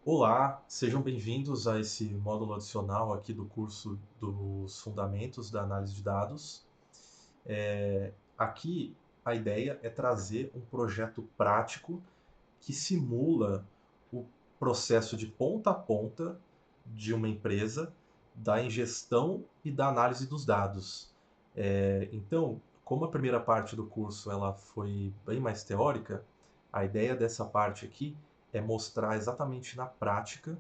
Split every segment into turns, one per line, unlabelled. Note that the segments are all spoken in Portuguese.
Olá, sejam bem-vindos a esse módulo adicional aqui do curso dos Fundamentos da Análise de Dados. Aqui a ideia é trazer um projeto prático que simula o processo de ponta a ponta de uma empresa, da ingestão e da análise dos dados. Então, como a primeira parte do curso ela foi bem mais teórica, a ideia dessa parte aqui é mostrar exatamente na prática,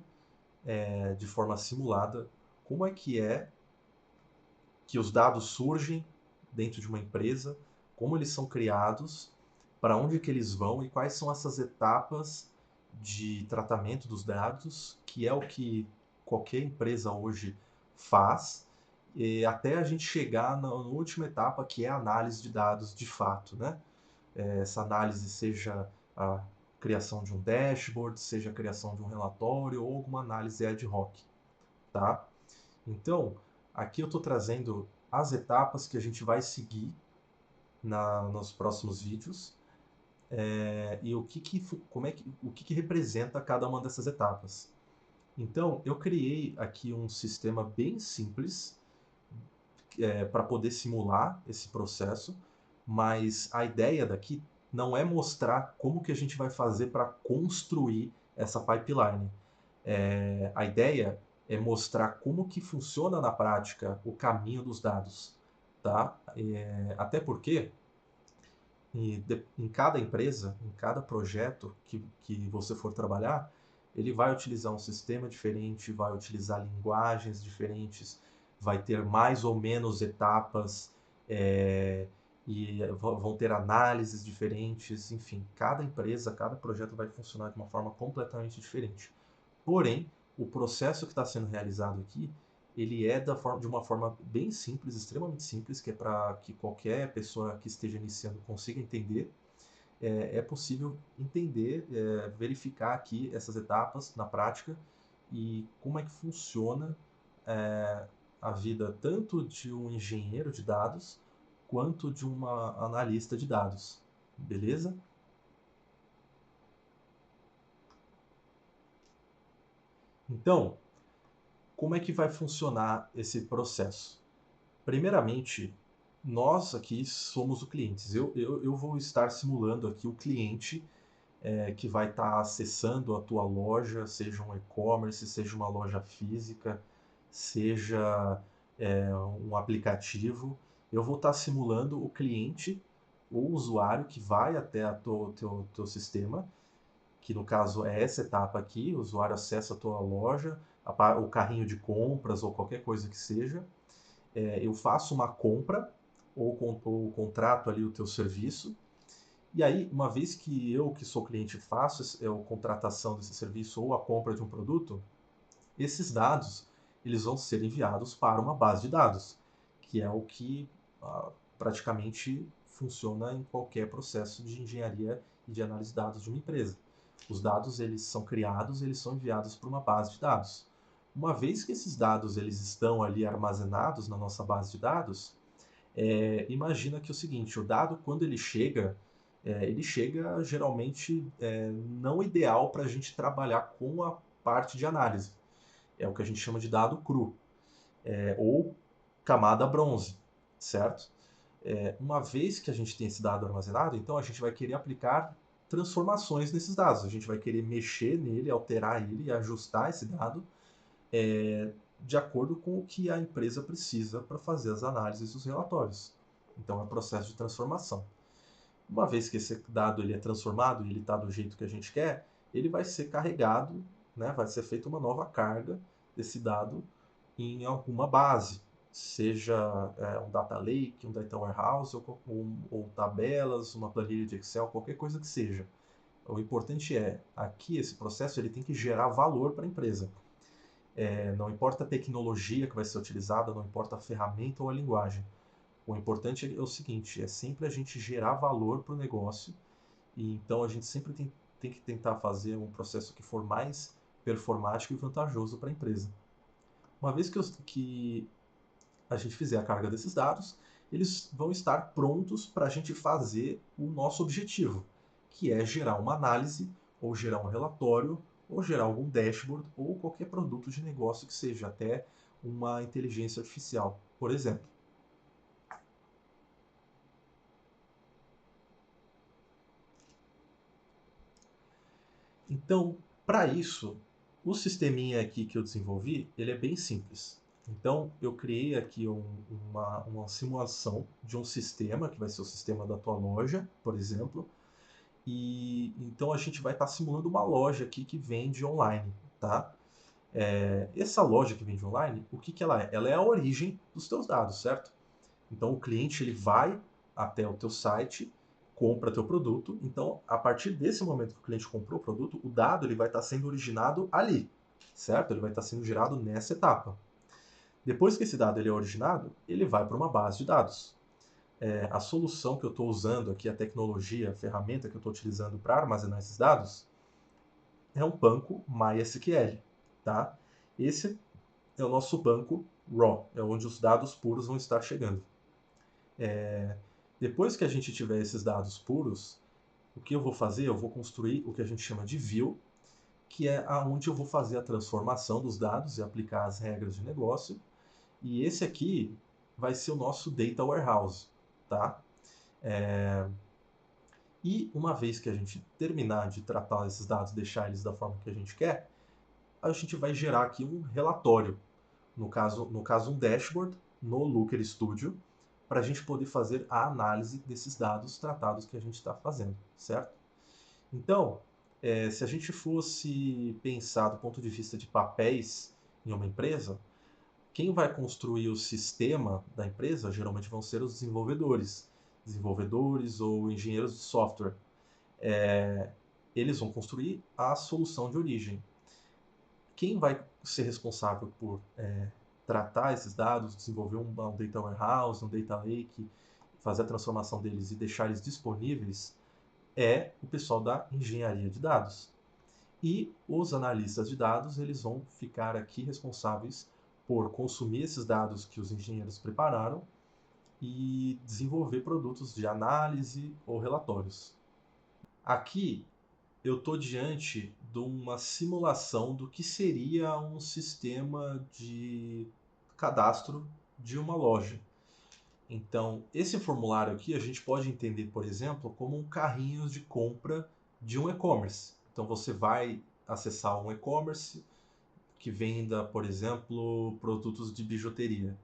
de forma simulada, como é que os dados surgem dentro de uma empresa, como eles são criados, para onde que eles vão e quais são essas etapas de tratamento dos dados, que é o que qualquer empresa hoje faz, e até a gente chegar na última etapa, que é a análise de dados de fato, né? Essa análise seja a criação de um dashboard, seja a criação de um relatório ou alguma análise ad hoc, tá? Então, aqui eu estou trazendo as etapas que a gente vai seguir nos próximos vídeos, e o que representa cada uma dessas etapas. Então, eu criei aqui um sistema bem simples, para poder simular esse processo, mas a ideia daqui não é mostrar como que a gente vai fazer para construir essa pipeline. A ideia é mostrar como que funciona na prática o caminho dos dados, tá? Até porque em cada empresa, em cada projeto que você for trabalhar, ele vai utilizar um sistema diferente, vai utilizar linguagens diferentes, vai ter mais ou menos etapas, é, e vão ter análises diferentes, enfim, cada empresa, cada projeto vai funcionar de uma forma completamente diferente. Porém, o processo que está sendo realizado aqui, ele é de uma forma bem simples, extremamente simples, que é para que qualquer pessoa que esteja iniciando consiga entender. É possível entender, verificar aqui essas etapas na prática e como é que funciona, é, a vida tanto de um engenheiro de dados quanto de uma analista de dados. Beleza? Então, como é que vai funcionar esse processo? Primeiramente, nós aqui somos o cliente. Eu vou estar simulando aqui o cliente, que vai estar acessando a tua loja, seja um e-commerce, seja uma loja física, seja um aplicativo. Eu vou estar simulando o cliente, o usuário que vai até teu sistema, que no caso é essa etapa aqui, o usuário acessa a tua loja, o carrinho de compras ou qualquer coisa que seja. Eu faço uma compra ou contrato ali o teu serviço, e aí, uma vez que eu, que sou cliente, faço a contratação desse serviço ou a compra de um produto, esses dados eles vão ser enviados para uma base de dados, que é o que praticamente funciona em qualquer processo de engenharia e de análise de dados de uma empresa. Os dados eles são criados, eles são enviados para uma base de dados. Uma vez que esses dados eles estão ali armazenados na nossa base de dados, imagina que é o seguinte, o dado quando ele chega geralmente, não ideal para a gente trabalhar com a parte de análise. É o que a gente chama de dado cru, ou camada bronze, certo? Uma vez que a gente tem esse dado armazenado, então a gente vai querer aplicar transformações nesses dados. A gente vai querer mexer nele, alterar ele e ajustar esse dado, de acordo com o que a empresa precisa para fazer as análises e os relatórios. Então é um processo de transformação. Uma vez que esse dado ele é transformado e ele está do jeito que a gente quer, ele vai ser carregado, né, vai ser feita uma nova carga desse dado em alguma base, seja um data lake, um data warehouse, ou tabelas, uma planilha de Excel, qualquer coisa que seja. O importante é, aqui esse processo ele tem que gerar valor para a empresa. Não importa a tecnologia que vai ser utilizada, não importa a ferramenta ou a linguagem. O importante é o seguinte, é sempre a gente gerar valor para o negócio, e então a gente sempre tem que tentar fazer um processo que for mais performático e vantajoso para a empresa. Uma vez que a gente fizer a carga desses dados, eles vão estar prontos para a gente fazer o nosso objetivo, que é gerar uma análise, ou gerar um relatório, ou gerar algum dashboard, ou qualquer produto de negócio que seja, até uma inteligência artificial, por exemplo. Então, para isso, o sisteminha aqui que eu desenvolvi, ele é bem simples. Então, eu criei aqui uma simulação de um sistema, que vai ser o sistema da tua loja, por exemplo. E então a gente vai estar simulando uma loja aqui que vende online, tá? Essa loja que vende online, o que ela é? Ela é a origem dos teus dados, certo? Então o cliente ele vai até o teu site, compra teu produto. Então, a partir desse momento que o cliente comprou o produto, o dado ele vai estar sendo originado ali, certo? Ele vai estar sendo gerado nessa etapa. Depois que esse dado ele é originado, ele vai para uma base de dados. A solução que eu estou usando aqui, a tecnologia, a ferramenta que eu estou utilizando para armazenar esses dados, é um banco MySQL, tá? Esse é o nosso banco raw, é onde os dados puros vão estar chegando. Depois que a gente tiver esses dados puros, o que eu vou fazer? Eu vou construir o que a gente chama de view, que é aonde eu vou fazer a transformação dos dados e aplicar as regras de negócio. E esse aqui vai ser o nosso data warehouse, tá? E uma vez que a gente terminar de tratar esses dados, deixar eles da forma que a gente quer, a gente vai gerar aqui um relatório, no caso um dashboard no Looker Studio, para a gente poder fazer a análise desses dados tratados que a gente está fazendo, certo? Então, se a gente fosse pensar do ponto de vista de papéis em uma empresa, quem vai construir o sistema da empresa geralmente vão ser os desenvolvedores ou engenheiros de software. Eles vão construir a solução de origem. Quem vai ser responsável por tratar esses dados, desenvolver um data warehouse, um data lake, fazer a transformação deles e deixar eles disponíveis, é o pessoal da engenharia de dados. E os analistas de dados, eles vão ficar aqui responsáveis por consumir esses dados que os engenheiros prepararam e desenvolver produtos de análise ou relatórios. Aqui eu estou diante de uma simulação do que seria um sistema de cadastro de uma loja. Então, esse formulário aqui a gente pode entender, por exemplo, como um carrinho de compra de um e-commerce. Então, você vai acessar um e-commerce que venda, por exemplo, produtos de bijuteria.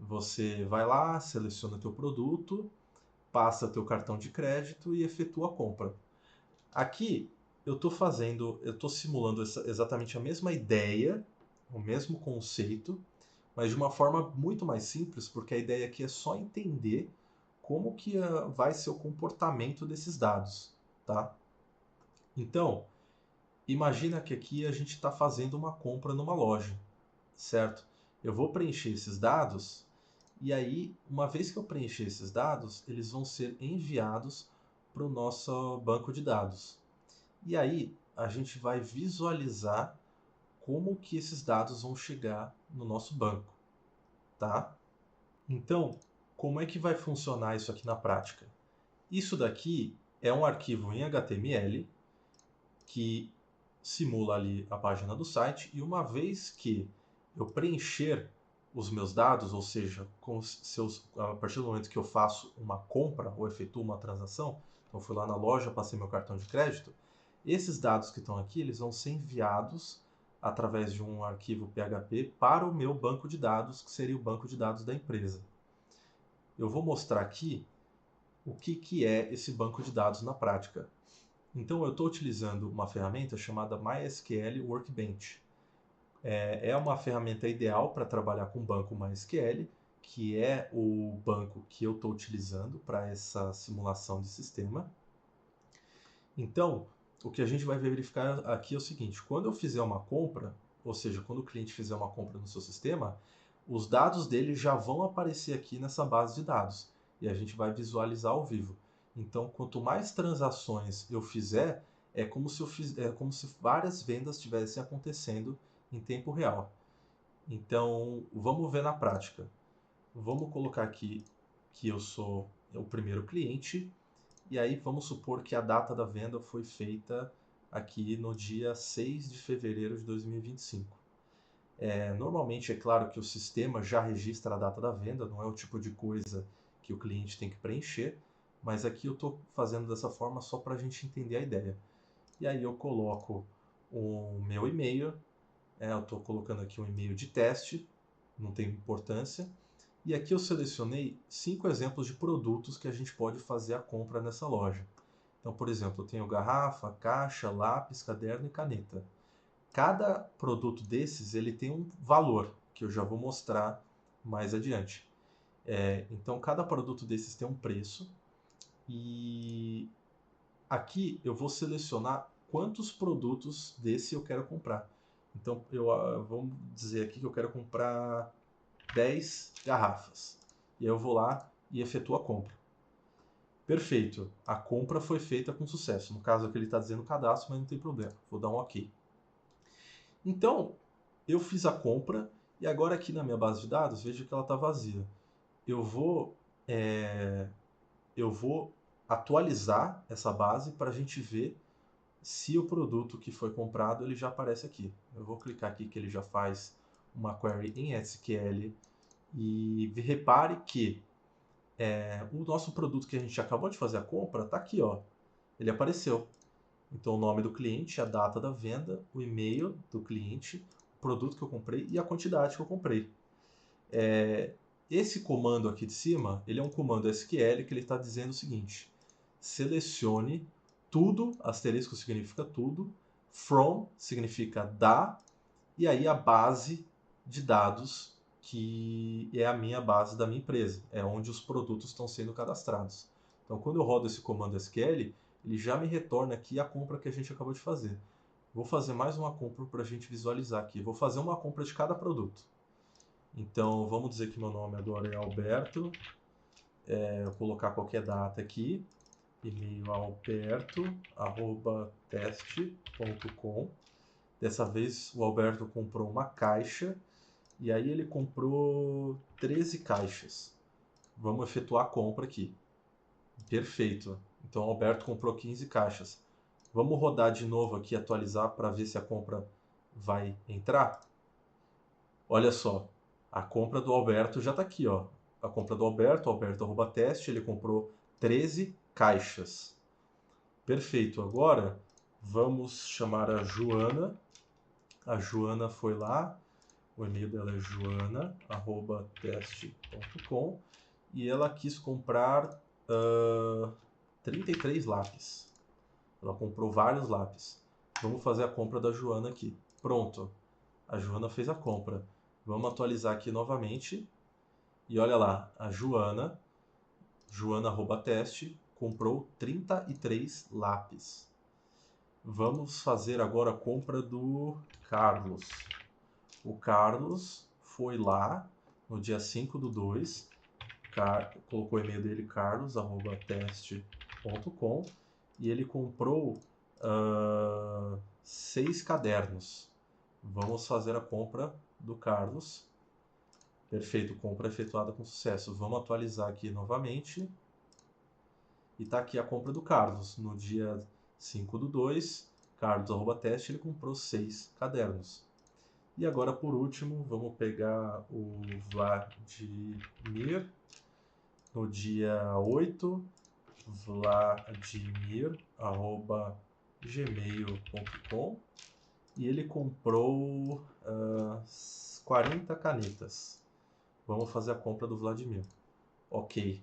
Você vai lá, seleciona teu produto, passa teu cartão de crédito e efetua a compra. Aqui eu estou simulando exatamente a mesma ideia, o mesmo conceito, mas de uma forma muito mais simples, porque a ideia aqui é só entender como que vai ser o comportamento desses dados, tá? Então, imagina que aqui a gente está fazendo uma compra numa loja, certo? Eu vou preencher esses dados e aí, uma vez que eu preencher esses dados, eles vão ser enviados para o nosso banco de dados. E aí, a gente vai visualizar como que esses dados vão chegar no nosso banco, tá? Então, como é que vai funcionar isso aqui na prática? Isso daqui é um arquivo em HTML que simula ali a página do site e uma vez que eu preencher os meus dados, ou seja, a partir do momento que eu faço uma compra ou efetuo uma transação, então eu fui lá na loja, passei meu cartão de crédito, esses dados que estão aqui, eles vão ser enviados através de um arquivo PHP para o meu banco de dados, que seria o banco de dados da empresa. Eu vou mostrar aqui o que é esse banco de dados na prática. Então, eu estou utilizando uma ferramenta chamada MySQL Workbench. É uma ferramenta ideal para trabalhar com o banco MySQL, que é o banco que eu estou utilizando para essa simulação de sistema. Então, o que a gente vai verificar aqui é o seguinte: quando eu fizer uma compra, ou seja, quando o cliente fizer uma compra no seu sistema, os dados dele já vão aparecer aqui nessa base de dados e a gente vai visualizar ao vivo. Então, quanto mais transações eu fizer, é como se várias vendas estivessem acontecendo em tempo real. Então, vamos ver na prática. Vamos colocar aqui que eu sou o primeiro cliente e aí vamos supor que a data da venda foi feita aqui no dia 6 de fevereiro de 2025. Normalmente é claro que o sistema já registra a data da venda, não é o tipo de coisa que o cliente tem que preencher, mas aqui eu estou fazendo dessa forma só para a gente entender a ideia. E aí eu coloco o meu e-mail, eu estou colocando aqui um e-mail de teste, não tem importância, e aqui eu selecionei 5 exemplos de produtos que a gente pode fazer a compra nessa loja. Então, por exemplo, eu tenho garrafa, caixa, lápis, caderno e caneta. Cada produto desses ele tem um valor, que eu já vou mostrar mais adiante. Então, cada produto desses tem um preço, e aqui eu vou selecionar quantos produtos desse eu quero comprar. Então, vamos dizer aqui que eu quero comprar 10 garrafas. E aí eu vou lá e efetuo a compra. Perfeito, a compra foi feita com sucesso. No caso aqui ele está dizendo cadastro, mas não tem problema. Vou dar um OK. Então, eu fiz a compra e agora aqui na minha base de dados, veja que ela está vazia. Eu vou, é, eu vou atualizar essa base para a gente ver se o produto que foi comprado ele já aparece aqui. Eu vou clicar aqui que ele já faz uma query em SQL e repare que o nosso produto que a gente acabou de fazer a compra está aqui, ó. Ele apareceu. Então, o nome do cliente, a data da venda, o e-mail do cliente, o produto que eu comprei e a quantidade que eu comprei. Esse comando aqui de cima, ele é um comando SQL que ele está dizendo o seguinte: selecione tudo, asterisco significa tudo, from significa da, e aí a base de dados que é a minha base da minha empresa, é onde os produtos estão sendo cadastrados. Então, quando eu rodo esse comando SQL, ele já me retorna aqui a compra que a gente acabou de fazer. Vou fazer mais uma compra para a gente visualizar aqui. Vou fazer uma compra de cada produto. Então, vamos dizer que meu nome agora é Alberto. Vou colocar qualquer data aqui. E-mail alberto@teste.com. Dessa vez o Alberto comprou uma caixa e aí ele comprou 13 caixas. Vamos efetuar a compra aqui. Perfeito. Então o Alberto comprou 15 caixas. Vamos rodar de novo aqui, atualizar para ver se a compra vai entrar. Olha só, a compra do Alberto já está aqui, ó. A compra do Alberto, Alberto@teste, ele comprou 13 caixas. Perfeito. Agora vamos chamar a Joana. A Joana foi lá, o e-mail dela é joana@teste.com e ela quis comprar 33 lápis. Ela comprou vários lápis. Vamos fazer a compra da Joana aqui. Pronto. A Joana fez a compra. Vamos atualizar aqui novamente. E olha lá, a Joana@teste, comprou 33 lápis. Vamos fazer agora a compra do Carlos. O Carlos foi lá no dia 5/2, colocou o e-mail dele, carlos@teste.com, e ele comprou 6 cadernos. Vamos fazer a compra do Carlos. Perfeito, compra efetuada com sucesso. Vamos atualizar aqui novamente. E está aqui a compra do Carlos. No dia 5/2, Carlos@teste, ele comprou 6 cadernos. E agora, por último, vamos pegar o Vladimir. No dia 8, vladimir@gmail.com, e ele comprou 40 canetas. Vamos fazer a compra do Vladimir. Ok.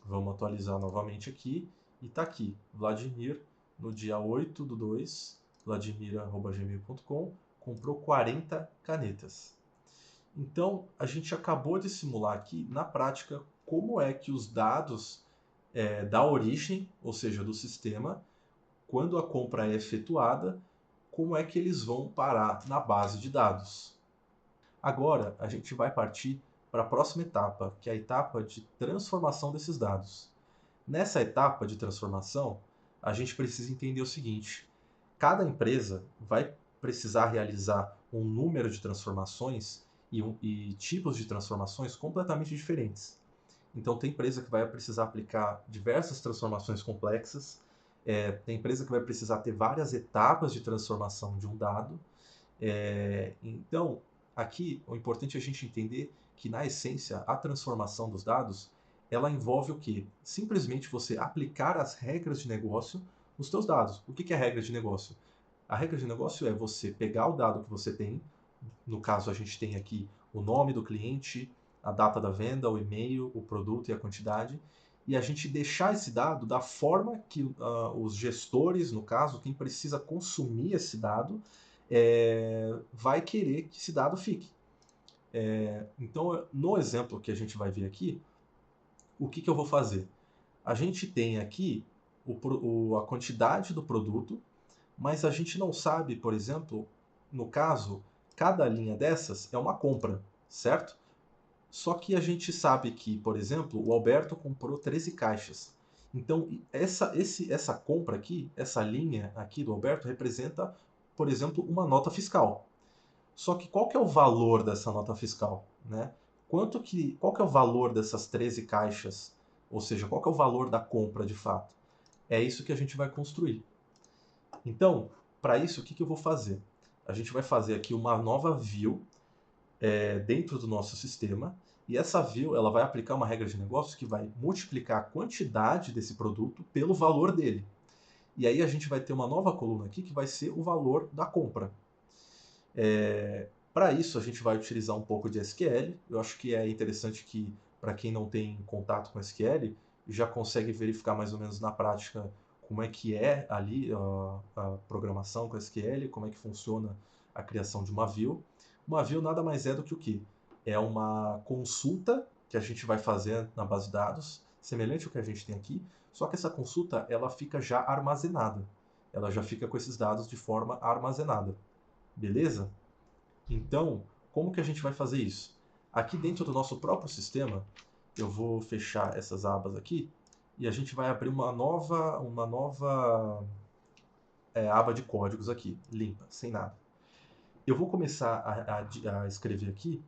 Vamos atualizar novamente aqui. E está aqui, Vladimir, no dia 8/2, vladimir@gmail.com, comprou 40 canetas. Então, a gente acabou de simular aqui, na prática, como é que os dados da origem, ou seja, do sistema, quando a compra é efetuada, como é que eles vão parar na base de dados. Agora, a gente vai partir para a próxima etapa, que é a etapa de transformação desses dados. Nessa etapa de transformação, a gente precisa entender o seguinte: cada empresa vai precisar realizar um número de transformações e tipos de transformações completamente diferentes. Então, tem empresa que vai precisar aplicar diversas transformações complexas, Tem empresa que vai precisar ter várias etapas de transformação de um dado. Então, aqui o importante é a gente entender que, na essência, a transformação dos dados, ela envolve o quê? Simplesmente você aplicar as regras de negócio nos seus dados. O que é regra de negócio? A regra de negócio é você pegar o dado que você tem, no caso a gente tem aqui o nome do cliente, a data da venda, o e-mail, o produto e a quantidade, e a gente deixar esse dado da forma que os gestores, no caso, quem precisa consumir esse dado, vai querer que esse dado fique. Então, no exemplo que a gente vai ver aqui, o que eu vou fazer? A gente tem aqui a quantidade do produto, mas a gente não sabe, por exemplo, no caso, cada linha dessas é uma compra, certo? Só que a gente sabe que, por exemplo, o Alberto comprou 13 caixas. Então, essa compra aqui, essa linha aqui do Alberto, representa, por exemplo, uma nota fiscal. Só que qual que é o valor dessa nota fiscal, né? Qual que é o valor dessas 13 caixas? Ou seja, qual que é o valor da compra de fato? É isso que a gente vai construir. Então, para isso, o que eu vou fazer? A gente vai fazer aqui uma nova view dentro do nosso sistema, e essa view ela vai aplicar uma regra de negócio que vai multiplicar a quantidade desse produto pelo valor dele. E aí a gente vai ter uma nova coluna aqui que vai ser o valor da compra. Para isso, a gente vai utilizar um pouco de SQL. Eu acho que é interessante que, para quem não tem contato com SQL, já consegue verificar mais ou menos na prática como é que é ali a programação com SQL, como é que funciona a criação de uma view. Uma view nada mais é do que o quê? É uma consulta que a gente vai fazer na base de dados, semelhante ao que a gente tem aqui, só que essa consulta ela fica já armazenada. Ela já fica com esses dados de forma armazenada. Beleza? Então, como que a gente vai fazer isso? Aqui dentro do nosso próprio sistema, eu vou fechar essas abas aqui e a gente vai abrir uma nova aba de códigos aqui, limpa, sem nada. Eu vou começar a escrever aqui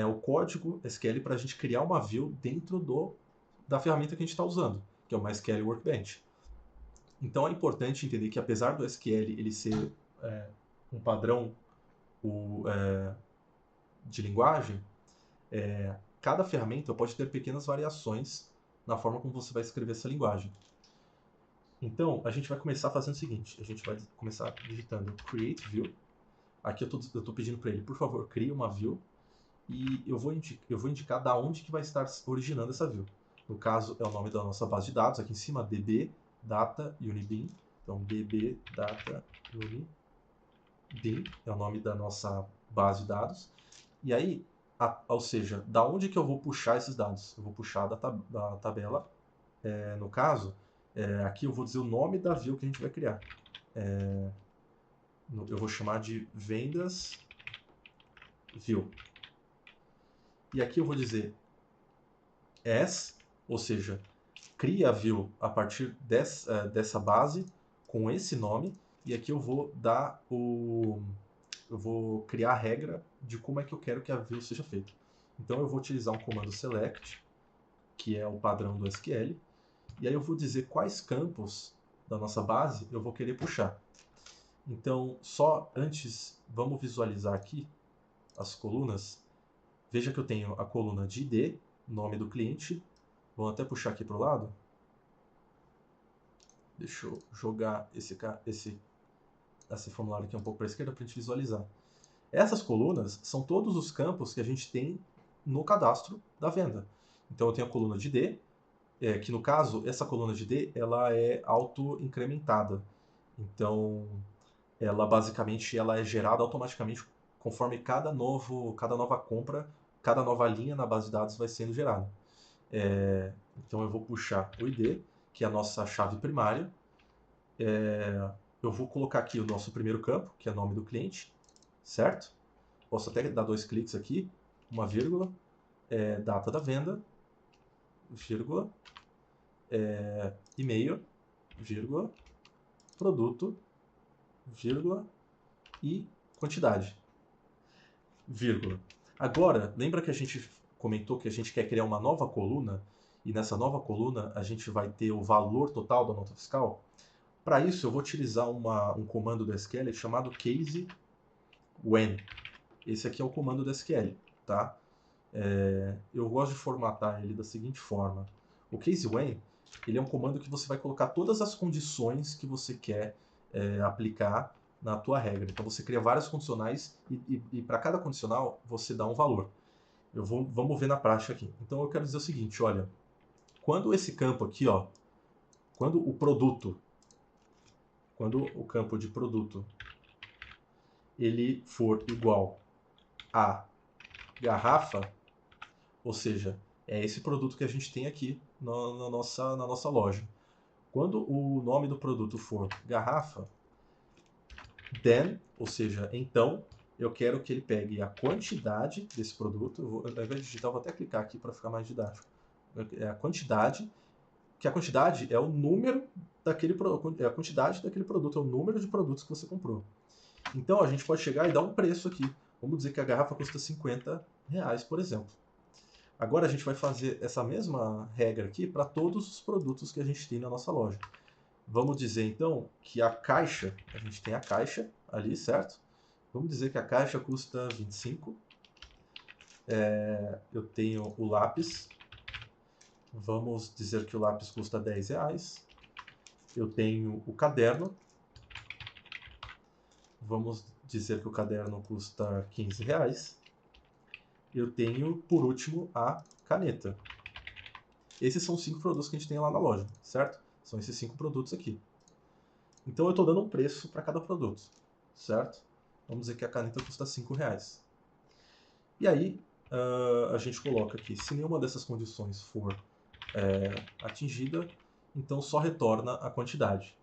o código SQL para a gente criar uma view dentro da ferramenta que a gente está usando, que é o MySQL Workbench. Então é importante entender que apesar do SQL ele ser um padrão de linguagem, cada ferramenta pode ter pequenas variações na forma como você vai escrever essa linguagem. Então, a gente vai começar fazendo o seguinte, a gente vai começar digitando create view. Aqui eu estou pedindo para ele, por favor, crie uma view, e eu vou indicar da onde que vai estar originando essa view. No caso, é o nome da nossa base de dados, aqui em cima, db data unibin. Então, db data unibin é o nome da nossa base de dados. E aí, ou seja, da onde que eu vou puxar esses dados? Eu vou puxar da tabela, no caso, aqui eu vou dizer o nome da view que a gente vai criar. Eu vou chamar de vendas view. E aqui eu vou dizer as, ou seja, cria a view a partir dessa base com esse nome, e aqui eu vou eu vou criar a regra de como é que eu quero que a view seja feita. Então eu vou utilizar um comando select, que é o padrão do SQL, e aí eu vou dizer quais campos da nossa base eu vou querer puxar. Então, só antes, vamos visualizar aqui as colunas. Veja que eu tenho a coluna de ID, nome do cliente. Vamos até puxar aqui para o lado. Deixa eu jogar esse formulário aqui um pouco para a esquerda para a gente visualizar. Essas colunas são todos os campos que a gente tem no cadastro da venda. Então eu tenho a coluna de ID, que no caso, essa coluna de ID ela é auto-incrementada. Então, ela basicamente ela é gerada automaticamente conforme cada nova compra, cada nova linha na base de dados vai sendo gerada. Então eu vou puxar o ID, que é a nossa chave primária. Eu vou colocar aqui o nosso primeiro campo, que é o nome do cliente, certo? Posso até dar 2 cliques aqui, uma vírgula, data da venda, vírgula, e-mail, vírgula, produto, vírgula, e quantidade, vírgula. Agora, lembra que a gente comentou que a gente quer criar uma nova coluna, e nessa nova coluna a gente vai ter o valor total da nota fiscal? Para isso, eu vou utilizar um comando do SQL chamado case when. Esse aqui é o comando do SQL, tá? Eu gosto de formatar ele da seguinte forma. O case when, ele é um comando que você vai colocar todas as condições que você quer aplicar na tua regra. Então você cria vários condicionais e para cada condicional você dá um valor. Vamos ver na prática aqui. Então eu quero dizer o seguinte, olha, quando esse campo aqui, ó, quando o campo de produto ele for igual a garrafa, ou seja, é esse produto que a gente tem aqui na nossa loja. Quando o nome do produto for garrafa, then, ou seja, então, eu quero que ele pegue a quantidade desse produto. Ao invés de digitar, eu vou até clicar aqui para ficar mais didático. É a quantidade, que a quantidade é o número a quantidade daquele produto, é o número de produtos que você comprou. Então, a gente pode chegar e dar um preço aqui. Vamos dizer que a garrafa custa R$50, por exemplo. Agora a gente vai fazer essa mesma regra aqui para todos os produtos que a gente tem na nossa loja. Vamos dizer então que a caixa, a gente tem a caixa ali, certo? Vamos dizer que a caixa custa 25. Eu tenho o lápis. Vamos dizer que o lápis custa R$10. Eu tenho o caderno. Vamos dizer que o caderno custa R$15. Eu tenho, por último, a caneta. Esses são os 5 produtos que a gente tem lá na loja, certo? São esses 5 produtos aqui. Então eu estou dando um preço para cada produto, certo? Vamos dizer que a caneta custa R$5. E aí a gente coloca aqui, se nenhuma dessas condições for atingida, então só retorna a quantidade.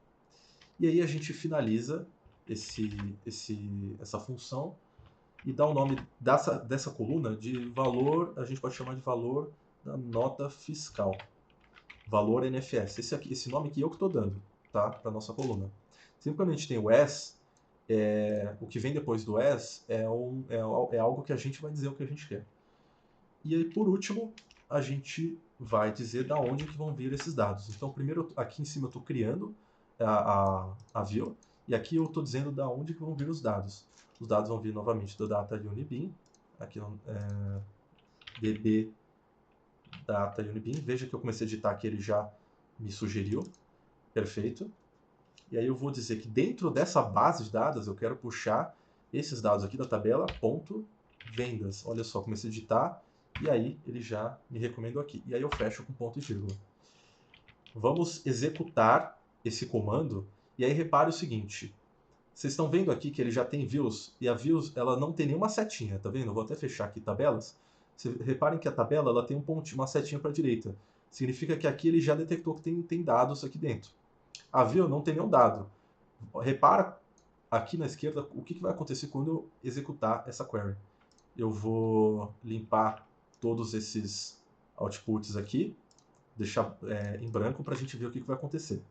E aí a gente finaliza essa função e dá o nome dessa coluna de valor, a gente pode chamar de valor da nota fiscal. Valor NFS. Esse nome aqui eu que estou dando, tá? Para a nossa coluna. Sempre quando a gente tem o as, o que vem depois do as é algo que a gente vai dizer o que a gente quer. E aí, por último, a gente vai dizer da onde que vão vir esses dados. Então, primeiro, aqui em cima eu estou criando a view, e aqui eu estou dizendo da onde que vão vir os dados. Os dados vão vir novamente do data unibin, aqui db data unibin. Veja que eu comecei a digitar que ele já me sugeriu. Perfeito. E aí eu vou dizer que dentro dessa base de dados eu quero puxar esses dados aqui da tabela ponto vendas. Olha só, comecei a digitar e aí ele já me recomendou aqui. E aí eu fecho com ponto e vírgula. Vamos executar esse comando e aí repare o seguinte. Vocês estão vendo aqui que ele já tem views e a views ela não tem nenhuma setinha, tá vendo? Eu vou até fechar aqui tabelas. Reparem que a tabela ela tem um pontinho, uma setinha para a direita. Significa que aqui ele já detectou que tem dados aqui dentro. A view não tem nenhum dado. Repara aqui na esquerda o que vai acontecer quando eu executar essa query. Eu vou limpar todos esses outputs aqui, deixar em branco para a gente ver o que vai acontecer.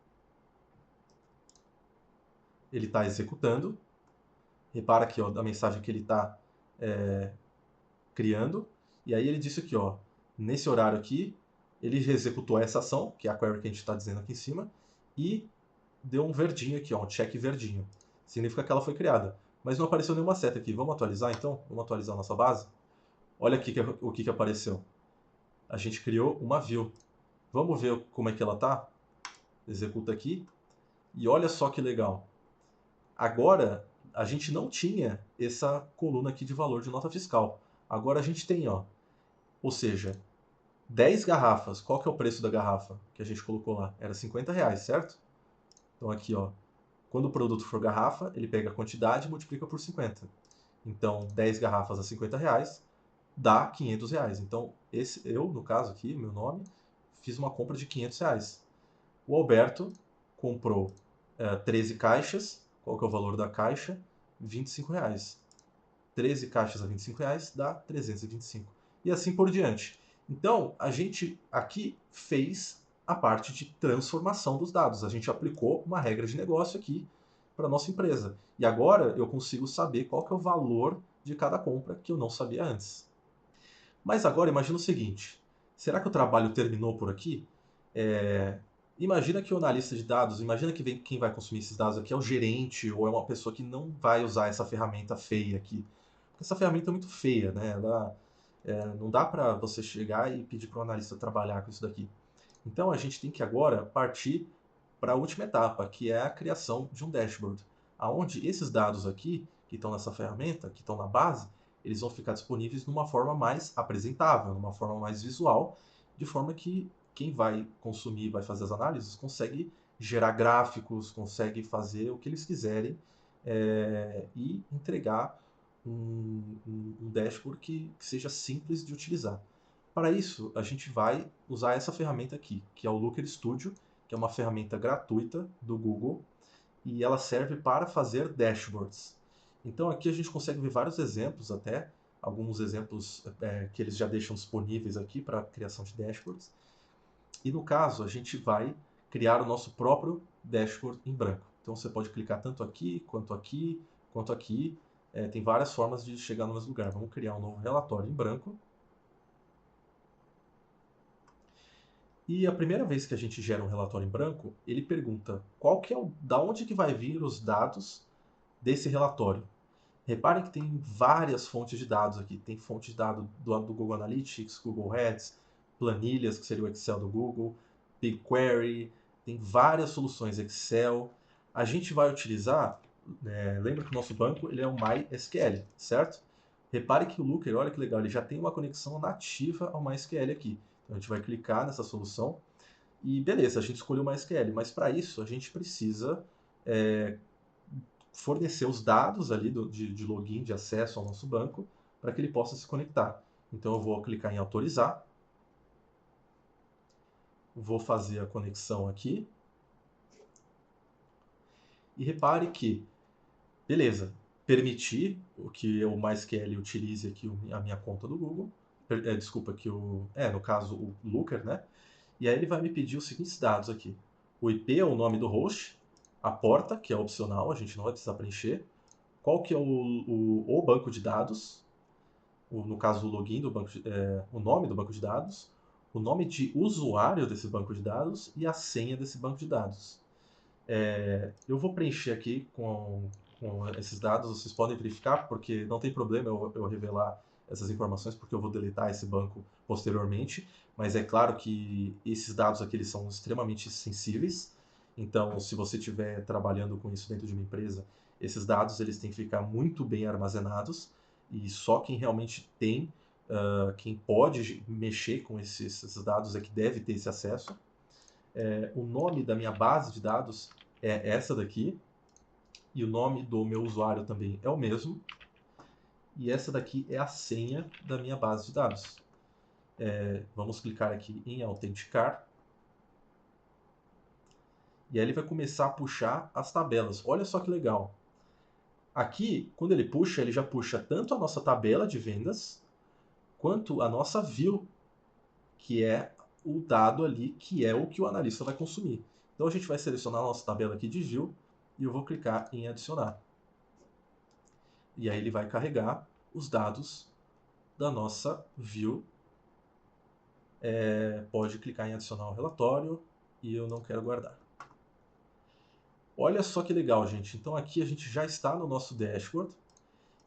Ele está executando. Repara aqui ó, a mensagem que ele está criando. E aí ele disse aqui, ó, nesse horário aqui, ele executou essa ação, que é a query que a gente está dizendo aqui em cima, e deu um verdinho aqui, ó, um check verdinho. Significa que ela foi criada. Mas não apareceu nenhuma seta aqui. Vamos atualizar então? Vamos atualizar a nossa base? Olha aqui o que apareceu. A gente criou uma view. Vamos ver como é que ela tá? Executa aqui. E olha só que legal. Agora, a gente não tinha essa coluna aqui de valor de nota fiscal. Agora a gente tem, ó. Ou seja, 10 garrafas. Qual que é o preço da garrafa que a gente colocou lá? Era R$50, certo? Então aqui, ó. Quando o produto for garrafa, ele pega a quantidade e multiplica por 50. Então, 10 garrafas a R$50 dá R$500. Então, eu, no caso aqui, meu nome, fiz uma compra de R$500. O Alberto comprou 13 caixas. Qual que é o valor da caixa? R$25. 13 caixas a R$25 dá 325. E assim por diante. Então, a gente aqui fez a parte de transformação dos dados. A gente aplicou uma regra de negócio aqui para a nossa empresa. E agora eu consigo saber qual que é o valor de cada compra que eu não sabia antes. Mas agora imagina o seguinte, será que o trabalho terminou por aqui? Imagina que o analista de dados, imagina que quem vai consumir esses dados aqui é o gerente ou é uma pessoa que não vai usar essa ferramenta feia aqui. Porque essa ferramenta é muito feia, né? Não dá para você chegar e pedir para o analista trabalhar com isso daqui. Então a gente tem que agora partir para a última etapa, que é a criação de um dashboard, aonde esses dados aqui, que estão nessa ferramenta, que estão na base, eles vão ficar disponíveis numa forma mais apresentável, numa forma mais visual, de forma que quem vai consumir, vai fazer as análises, consegue gerar gráficos, consegue fazer o que eles quiserem e entregar um dashboard que seja simples de utilizar. Para isso, a gente vai usar essa ferramenta aqui, que é o Looker Studio, que é uma ferramenta gratuita do Google e ela serve para fazer dashboards. Então aqui a gente consegue ver vários exemplos até, alguns exemplos que eles já deixam disponíveis aqui para a criação de dashboards. E no caso, a gente vai criar o nosso próprio dashboard em branco. Então você pode clicar tanto aqui, quanto aqui, quanto aqui. Tem várias formas de chegar no mesmo lugar. Vamos criar um novo relatório em branco. E a primeira vez que a gente gera um relatório em branco, ele pergunta da onde que vai vir os dados desse relatório. Reparem que tem várias fontes de dados aqui. Tem fonte de dados do Google Analytics, Google Ads, planilhas, que seria o Excel do Google, BigQuery, tem várias soluções Excel. A gente vai utilizar, lembra que o nosso banco ele é o MySQL, certo? Repare que o Looker, olha que legal, ele já tem uma conexão nativa ao MySQL aqui. Então a gente vai clicar nessa solução e beleza, a gente escolheu o MySQL, mas para isso a gente precisa é, fornecer os dados ali de login, de acesso ao nosso banco, para que ele possa se conectar. Então eu vou clicar em autorizar, vou fazer a conexão aqui, e repare que, beleza, permitir que o MySQL utilize aqui a minha conta do Google, desculpa, no caso o Looker, né? E aí ele vai me pedir os seguintes dados aqui. O IP é o nome do host, a porta, que é opcional, a gente não vai precisar preencher, qual que é o banco de dados, no caso o login do banco o nome do banco de dados, o nome de usuário desse banco de dados e a senha desse banco de dados. Eu vou preencher aqui com esses dados, vocês podem verificar, porque não tem problema eu revelar essas informações, porque eu vou deletar esse banco posteriormente, mas é claro que esses dados aqui eles são extremamente sensíveis, então se você estiver trabalhando com isso dentro de uma empresa, esses dados eles têm que ficar muito bem armazenados, e só quem realmente tem, quem pode mexer com esses dados é que deve ter esse acesso. O nome da minha base de dados é essa daqui, e o nome do meu usuário também é o mesmo, e essa daqui é a senha da minha base de dados. Vamos clicar aqui em autenticar, e aí ele vai começar a puxar as tabelas. Olha só que legal. Aqui, quando ele puxa, ele já puxa tanto a nossa tabela de vendas, quanto a nossa view, que é o dado ali, que é o que o analista vai consumir. Então a gente vai selecionar a nossa tabela aqui de view, e eu vou clicar em adicionar. E aí ele vai carregar os dados da nossa view. Pode clicar em adicionar o relatório e eu não quero guardar. Olha só que legal, gente. Então aqui a gente já está no nosso dashboard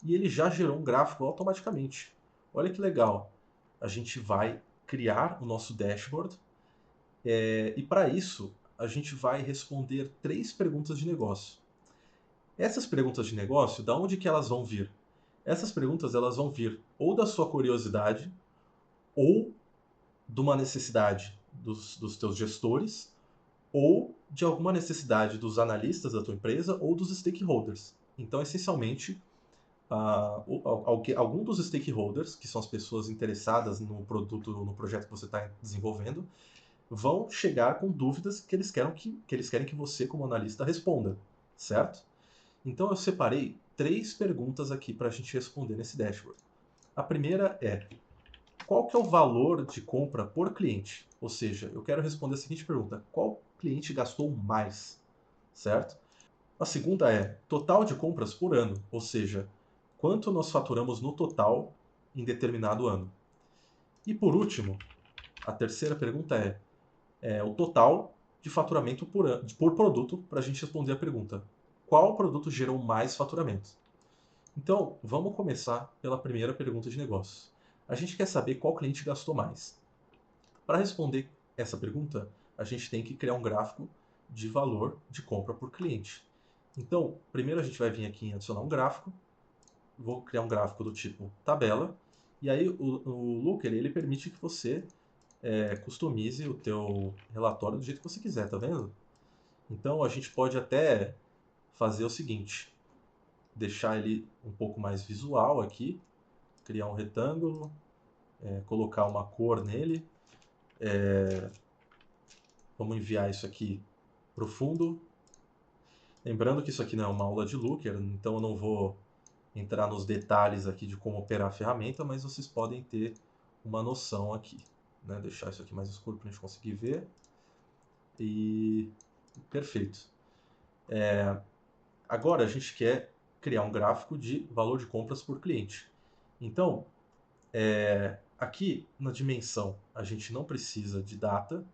e ele já gerou um gráfico automaticamente. Olha que legal. A gente vai criar o nosso dashboard e para isso a gente vai responder 3 perguntas de negócio. Essas perguntas de negócio, da onde que elas vão vir? Essas perguntas elas vão vir ou da sua curiosidade ou de uma necessidade dos teus gestores ou de alguma necessidade dos analistas da tua empresa ou dos stakeholders. Então, essencialmente, algum dos stakeholders, que são as pessoas interessadas no produto, no projeto que você está desenvolvendo, vão chegar com dúvidas que eles querem que você, como analista, responda, certo? Então, eu separei 3 perguntas aqui para a gente responder nesse dashboard. A primeira é: qual que é o valor de compra por cliente? Ou seja, eu quero responder a seguinte pergunta: qual cliente gastou mais? Certo? A segunda é total de compras por ano, ou seja, quanto nós faturamos no total em determinado ano. E por último, a terceira pergunta é o total de faturamento por produto para a gente responder a pergunta: qual produto gerou mais faturamento? Então, vamos começar pela primeira pergunta de negócios. A gente quer saber qual cliente gastou mais. Para responder essa pergunta, a gente tem que criar um gráfico de valor de compra por cliente. Então, primeiro a gente vai vir aqui em adicionar um gráfico. Vou criar um gráfico do tipo tabela. E aí o Looker ele permite que você customize o teu relatório do jeito que você quiser, tá vendo? Então a gente pode até fazer o seguinte, deixar ele um pouco mais visual aqui, criar um retângulo, colocar uma cor nele, vamos enviar isso aqui para o fundo. Lembrando que isso aqui não é uma aula de Looker, então eu não vou entrar nos detalhes aqui de como operar a ferramenta, mas vocês podem ter uma noção aqui. Né? Deixar isso aqui mais escuro para a gente conseguir ver. E perfeito. Agora a gente quer criar um gráfico de valor de compras por cliente. Então, aqui na dimensão a gente não precisa de data,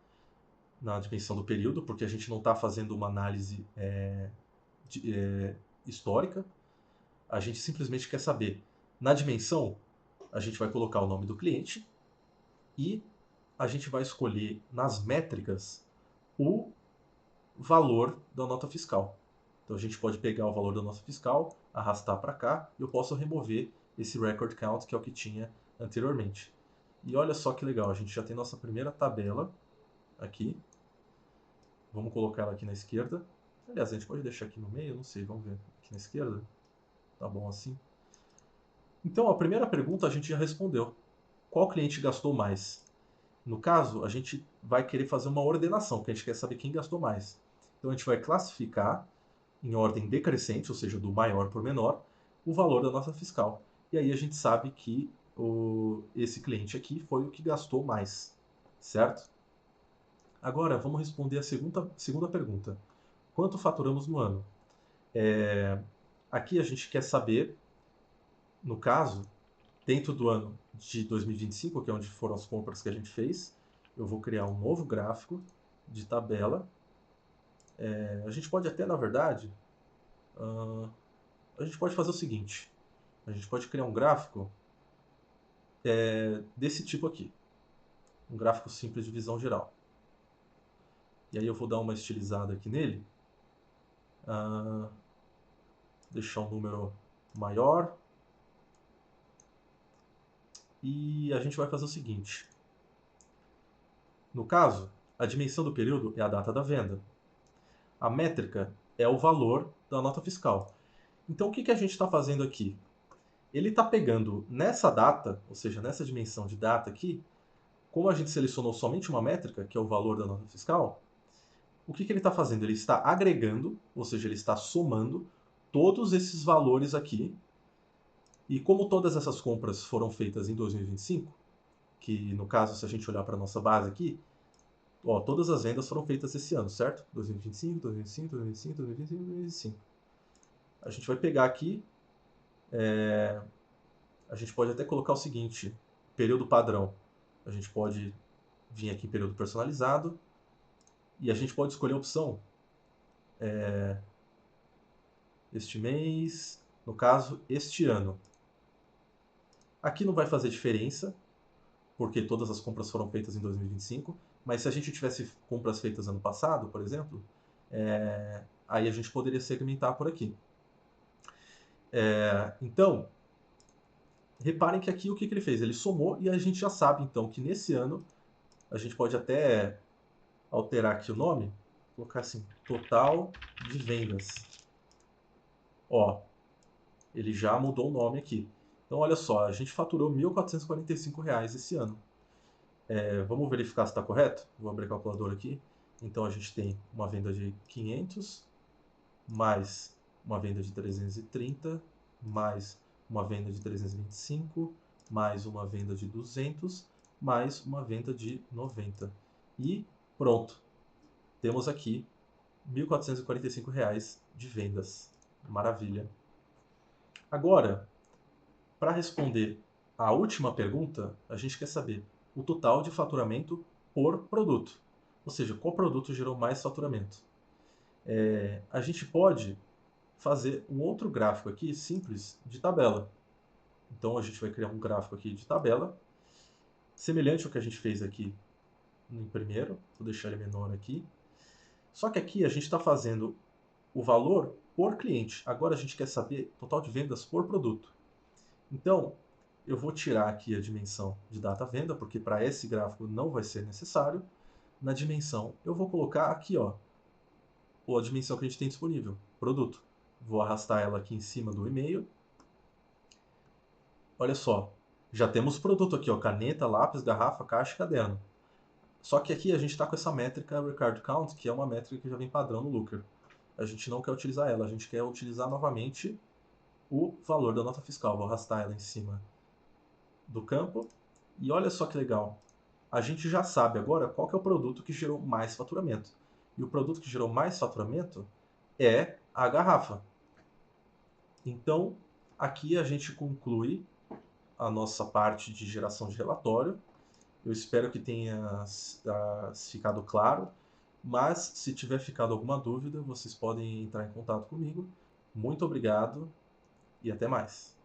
na dimensão do período, porque a gente não está fazendo uma análise histórica. A gente simplesmente quer saber, na dimensão, a gente vai colocar o nome do cliente e a gente vai escolher nas métricas o valor da nota fiscal. Então a gente pode pegar o valor da nota fiscal, arrastar para cá e eu posso remover esse record count, que é o que tinha anteriormente. E olha só que legal, a gente já tem nossa primeira tabela aqui. Vamos colocar ela aqui na esquerda. Aliás, a gente pode deixar aqui no meio, não sei, vamos ver. Aqui na esquerda. Tá bom assim. Então, a primeira pergunta a gente já respondeu. Qual cliente gastou mais? No caso, a gente vai querer fazer uma ordenação, porque a gente quer saber quem gastou mais. Então, a gente vai classificar em ordem decrescente, ou seja, do maior para o menor, o valor da nota fiscal. E aí a gente sabe que esse cliente aqui foi o que gastou mais, certo? Agora, vamos responder a segunda pergunta. Quanto faturamos no ano? Aqui a gente quer saber, no caso, dentro do ano de 2025, que é onde foram as compras que a gente fez, eu vou criar um novo gráfico de tabela. A gente pode até, na verdade, a gente pode fazer o seguinte. A gente pode criar um gráfico desse tipo aqui. Um gráfico simples de visão geral. E aí eu vou dar uma estilizada aqui nele. Deixar um número maior. E a gente vai fazer o seguinte. No caso, a dimensão do período é a data da venda. A métrica é o valor da nota fiscal. Então o que a gente está fazendo aqui? Ele está pegando nessa data, ou seja, nessa dimensão de data aqui, como a gente selecionou somente uma métrica, que é o valor da nota fiscal, o que ele está fazendo? Ele está agregando, ou seja, ele está somando todos esses valores aqui. E como todas essas compras foram feitas em 2025, que no caso, se a gente olhar para a nossa base aqui, todas as vendas foram feitas esse ano, certo? 2025, 2025, 2025, 2025, 2025. A gente vai pegar aqui, a gente pode até colocar o seguinte, período padrão. A gente pode vir aqui em período personalizado e a gente pode escolher a opção este mês, no caso, este ano. Aqui não vai fazer diferença, porque todas as compras foram feitas em 2025, mas se a gente tivesse compras feitas ano passado, por exemplo, aí a gente poderia segmentar por aqui. Então, reparem que aqui o que ele fez? Ele somou e a gente já sabe então que nesse ano a gente pode até alterar aqui o nome, colocar assim, total de vendas. Ele já mudou o nome aqui. Então olha só, a gente faturou R$ 1.445 esse ano. Vamos verificar se está correto? Vou abrir a calculadora aqui. Então a gente tem uma venda de 500, mais uma venda de 330, mais uma venda de 325, mais uma venda de 200, mais uma venda de 90. E pronto. Temos aqui R$ 1.445 de vendas. Maravilha. Agora, para responder a última pergunta, a gente quer saber o total de faturamento por produto. Ou seja, qual produto gerou mais faturamento. A gente pode fazer um outro gráfico aqui, simples, de tabela. Então a gente vai criar um gráfico aqui de tabela, semelhante ao que a gente fez aqui no primeiro. Vou deixar ele menor aqui. Só que aqui a gente está fazendo o valor por cliente. Agora a gente quer saber o total de vendas por produto. Então, eu vou tirar aqui a dimensão de data venda, porque para esse gráfico não vai ser necessário. Na dimensão, eu vou colocar aqui, ó, a dimensão que a gente tem disponível, produto. Vou arrastar ela aqui em cima do e-mail. Olha só, já temos produto aqui, ó, caneta, lápis, garrafa, caixa e caderno. Só que aqui a gente está com essa métrica Record Count, que é uma métrica que já vem padrão no Looker. A gente não quer utilizar ela, a gente quer utilizar novamente o valor da nota fiscal. Vou arrastar ela em cima do campo. E olha só que legal. A gente já sabe agora qual que é o produto que gerou mais faturamento. E o produto que gerou mais faturamento é a garrafa. Então, aqui a gente conclui a nossa parte de geração de relatório. Eu espero que tenha ficado claro, mas se tiver ficado alguma dúvida, vocês podem entrar em contato comigo. Muito obrigado e até mais.